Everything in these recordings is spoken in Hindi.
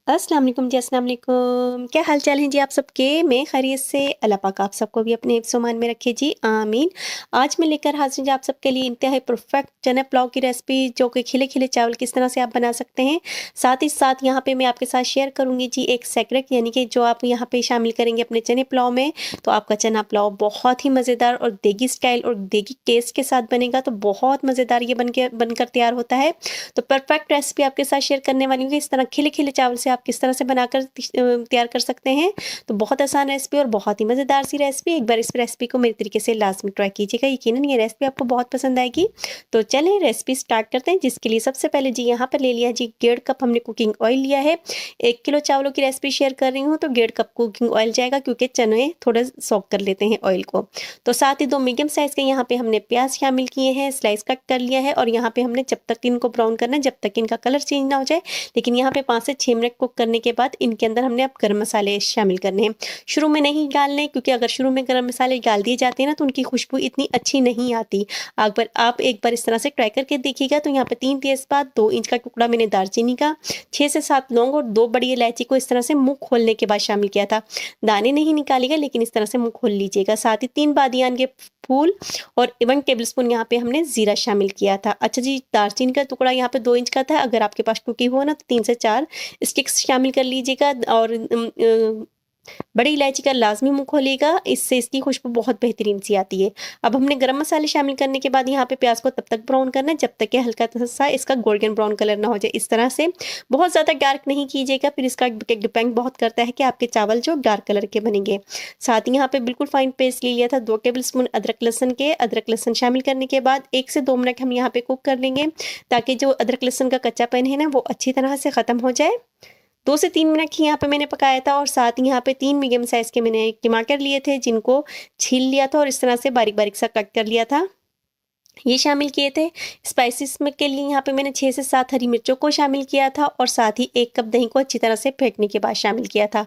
अस्सलाम वालेकुम जी, अस्सलाम वालेकुम। क्या हाल चाल हैं जी आप सबके? मैं खैरियत से, अल्लाह पाक आप सबको भी अपने हिफ्ज़-ओ-मान में रखे जी, आमीन। आज मैं लेकर हाज़िर हूँ जी आप सबके लिए इंतहाई परफेक्ट चना पुलाव की रेसिपी, जो कि खिले-खिले चावल किस तरह से आप बना सकते हैं। साथ ही साथ यहाँ पे मैं आपके साथ शेयर करूँगी जी एक सेक्रेट, यानी कि जो आप यहाँ पे शामिल करेंगे अपने चने पुलाव में, तो आपका चना पुलाव बहुत ही मज़ेदार और देगी स्टाइल और देगी टेस्ट के साथ बनेगा, तो बहुत मज़ेदार ये बनकर तैयार होता है। तो परफेक्ट रेसिपी आपके साथ शेयर करने वाली हूँ कि इस तरह खिले-खिले चावल से आप किस तरह से बनाकर तैयार कर सकते हैं। तो बहुत आसान रेसिपी और बहुत ही मज़ेदार सी रेसिपी। एक बार इस रेसिपी को मेरे तरीके से लाज़मी ट्राई कीजिएगा, यकीनन ये रेसिपी आपको बहुत पसंद आएगी। तो चलें रेसिपी स्टार्ट करते हैं, जिसके लिए सबसे पहले जी यहाँ पर ले लिया जी 1.5 कप हमने कुकिंग ऑयल लिया है। 1 किलो चावलों की रेसिपी शेयर कर रही हूँ, तो 1.5 कप कुकिंग ऑयल जाएगा, क्योंकि चने थोड़ा सॉक कर लेते हैं ऑयल को। तो साथ ही 2 मीडियम साइज़ के यहाँ पे हमने प्याज शामिल किए हैं, स्लाइस कट कर लिया है, और यहाँ पे हमने जब तक इनको ब्राउन करना है, जब तक इनका कलर चेंज ना हो जाए। लेकिन यहाँ पे 5 से 6 मिनट कुक करने के बाद इनके अंदर हमने अब गरम मसाले शामिल करने हैं। शुरू में नहीं डालने, क्योंकि अगर शुरू में गरम मसाले डाल दिए जाते हैं ना, तो उनकी खुशबू इतनी अच्छी नहीं आती। अगर आप एक बार इस तरह से ट्राई करके देखिएगा। तो यहाँ पे 3 तेज़पात, 2 इंच का टुकड़ा मैंने दालचीनी का, 6 से 7 लौंग और 2 बड़ी इलायची को इस तरह से मुँह खोलने के बाद शामिल किया था। दाने नहीं निकालिएगा, लेकिन इस तरह से मुँह खोल लीजिएगा। साथ ही 3 बादियान के फूल और 1 टेबलस्पून यहाँ पे हमने ज़ीरा शामिल किया था। अच्छा जी, दालचीनी का टुकड़ा यहाँ पे 2 इंच का था, अगर आपके पास टूटी हो ना, तो 3 से 4 स्टिक्स शामिल कर लीजिएगा। और बड़ी इलायची का लाज़मी मुँह खोलिएगा, इससे इसकी खुशबू बहुत बेहतरीन सी आती है। अब हमने गरम मसाले शामिल करने के बाद यहाँ पे प्याज़ को तब तक ब्राउन करना है, जब तक कि हल्का-सा इसका गोल्डन ब्राउन कलर ना हो जाए। इस तरह से बहुत ज़्यादा डार्क नहीं कीजिएगा, फिर इसका डिपेंड बहुत करता है कि आपके चावल जो डार्क कलर के बनेंगे। साथ ही यहाँ पे बिल्कुल फाइन पेस्ट ले लिया था 2 टेबलस्पून अदरक-लहसुन के। अदरक-लहसुन शामिल करने के बाद 1 से 2 मिनट हम यहाँ पे कुक कर लेंगे, ताकि जो अदरक-लहसुन का कच्चापन है ना, वो अच्छी तरह से ख़त्म हो जाए। 2 से 3 मिनट ही यहाँ पे मैंने पकाया था, और साथ ही यहाँ पे 3 मीडियम साइज़ के मैंने टमाटर लिए थे, जिनको छील लिया था और इस तरह से बारीक-बारीक सा कट कर लिया था। ये शामिल किए थे। स्पाइसेस में के लिए यहाँ पे मैंने 6 से 7 हरी मिर्चों को शामिल किया था, और साथ ही 1 कप दही को अच्छी तरह से फेंटने के बाद शामिल किया था।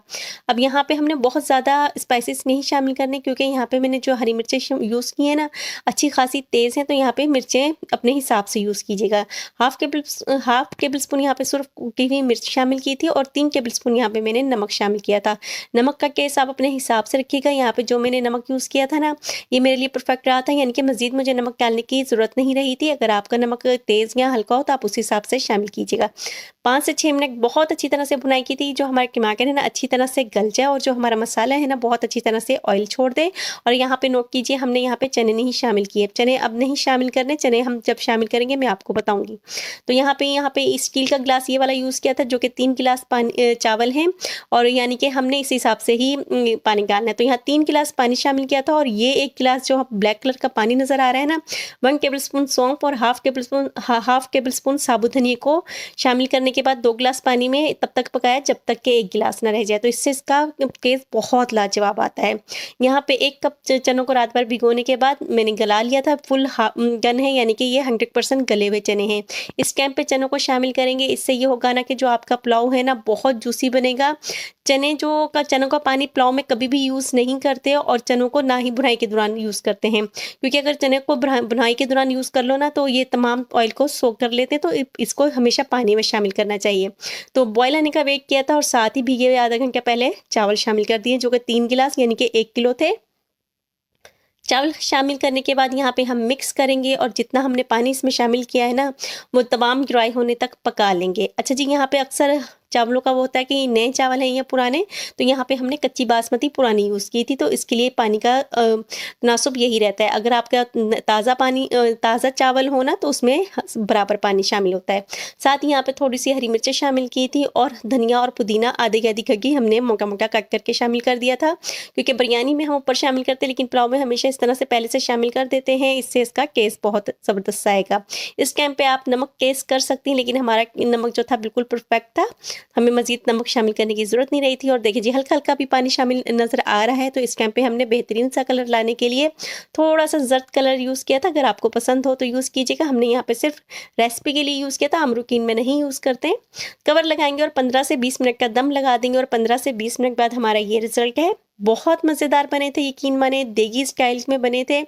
अब यहाँ पे हमने बहुत ज़्यादा स्पाइसेस नहीं शामिल करने, क्योंकि यहाँ पे मैंने जो हरी मिर्चें यूज़ की हैं ना, अच्छी खासी तेज़ हैं, तो यहाँ पे मिर्चें अपने हिसाब से यूज़ कीजिएगा। हाफ़ टेबल स्पून यहाँ पे सिर्फ कुटी हुई मिर्च शामिल की थी, और 3 टेबल स्पून यहाँ पे मैंने नमक शामिल किया था। नमक का टेस्ट आप अपने हिसाब से रखिएगा। यहाँ पे जो मैंने नमक यूज़ किया था ना, ये मेरे लिए परफेक्ट रहा था, यानी कि मज़ीद मुझे नमक डालने की ज़रूरत नहीं रही थी। अगर आपका नमक तेज़ या हल्का हो, तो आप उस हिसाब से शामिल कीजिएगा। 5 से 6 मिनट बहुत अच्छी तरह से भुनाई की थी, जो हमारे टमाटर है ना अच्छी तरह से गल जाए, और जो हमारा मसाला है ना बहुत अच्छी तरह से ऑयल छोड़ दे। और यहाँ पे नोट कीजिए, हमने यहाँ पे चने नहीं शामिल किए। चने अब नहीं शामिल करने, चने हम जब शामिल करेंगे मैं आपको बताऊँगी। तो यहाँ पे स्टील का ग्लास ये वाला यूज़ किया था, जो कि 3 गिलास चावल हैं, और यानी कि हमने इस हिसाब से ही पानी डालना है। तो यहाँ 3 गिलास पानी शामिल किया था, और ये 1 गिलास जो ब्लैक कलर का पानी नज़र आ रहा है ना, 1 टेबलस्पून सौंफ और हाफ़ टेबलस्पून साबुत धनिया को शामिल करने के बाद 2 गिलास पानी में तब तक पकाया जब तक कि 1 गिलास ना रह जाए। तो इससे इसका टेस्ट बहुत लाजवाब आता है। यहाँ पे 1 कप चनों को रात भर भिगोने के बाद मैंने गला लिया था। फुल डन है, यानी कि ये 100% गले हुए चने हैं। इस टाइम पे चनों को शामिल करेंगे, इससे ये होगा ना कि जो आपका पुलाव है ना बहुत जूसी बनेगा। चनों का पानी पुलाव में कभी भी यूज़ नहीं करते, और चनों को ना ही भुनाई के दौरान यूज़ करते हैं, क्योंकि अगर चने को भुनाई के दौरान यूज़ कर लो ना, तो ये तमाम ऑयल को सोक कर लेते हैं। तो इसको हमेशा पानी में शामिल करना चाहिए। तो बॉयल आने का वेट किया था, और साथ ही भीगे हुए आधा घंटा पहले चावल शामिल कर दिए, जो कि 3 गिलास यानी कि 1 किलो थे। चावल शामिल करने के बाद यहाँ पे हम मिक्स करेंगे, और जितना हमने पानी इसमें शामिल किया है ना, वो तमाम ड्राई होने तक पका लेंगे। अच्छा जी, यहाँ पे अक्सर चावलों का वो होता है कि नए चावल हैं या पुराने, तो यहाँ पे हमने कच्ची बासमती पुरानी यूज़ की थी, तो इसके लिए पानी का तनासुब यही रहता है। अगर आपका ताज़ा चावल हो ना, तो उसमें बराबर पानी शामिल होता है। साथ ही यहाँ पे थोड़ी सी हरी मिर्चें शामिल की थी, और धनिया और पुदीना आधी आधी कगी हमने मोटा मोटा कट करके शामिल कर दिया था, क्योंकि बिरयानी में हम ऊपर शामिल करते हैं, लेकिन पुलाव में हमेशा इस तरह से पहले से शामिल कर देते हैं। इससे इसका टेस्ट बहुत ज़बरदस्त आएगा। इस टाइम पे आप नमक टेस्ट कर सकती हैं, लेकिन हमारा नमक जो था बिल्कुल परफेक्ट था, हमें मज़ीद नमक शामिल करने की ज़रूरत नहीं रही थी। और देखिए जी, हल्का-हल्का भी पानी शामिल नज़र आ रहा है। तो इस टाइम पे हमने बेहतरीन सा कलर लाने के लिए थोड़ा-सा ज़र्द कलर यूज़ किया था। अगर आपको पसंद हो तो यूज़ कीजिएगा। हमने यहाँ पे सिर्फ रेसिपी के लिए यूज़ किया था, अमरूकीन में नहीं यूज़ करते हैं। कवर लगाएँगे और 15 से 20 मिनट का दम लगा देंगे, और 15 से 20 मिनट बाद हमारा ये रिज़ल्ट है। बहुत मज़ेदार बने थे, यकीन माने देगी स्टाइल में बने थे,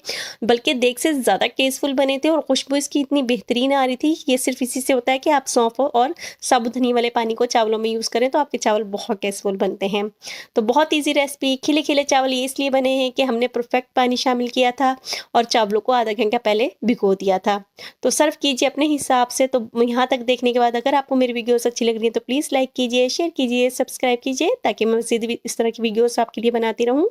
बल्कि देग से ज़्यादा टेस्टफुल बने थे और खुशबू इसकी इतनी बेहतरीन आ रही थी। ये सिर्फ़ इसी से होता है कि आप सौंफ और साबुत धनिये वाले पानी को चावलों में यूज़ करें तो आपके चावल बहुत टेस्टफुल बनते हैं। तो बहुत ईज़ी रेसिपी, खिले-खिले चावल ये इसलिए बने हैं कि हमने परफेक्ट पानी शामिल किया था और चावलों को आधा घंटा पहले भिगो दिया था। तो सर्व कीजिए अपने हिसाब से। तो यहाँ तक देखने के बाद अगर आपको मेरी वीडियोज़ अच्छी लग रही है तो प्लीज़ लाइक कीजिए, शेयर कीजिए, सब्सक्राइब कीजिए ताकि मैं मज़ीद भी इस तरह की वीडियोज़ आपके लिए बनाती रहूँ।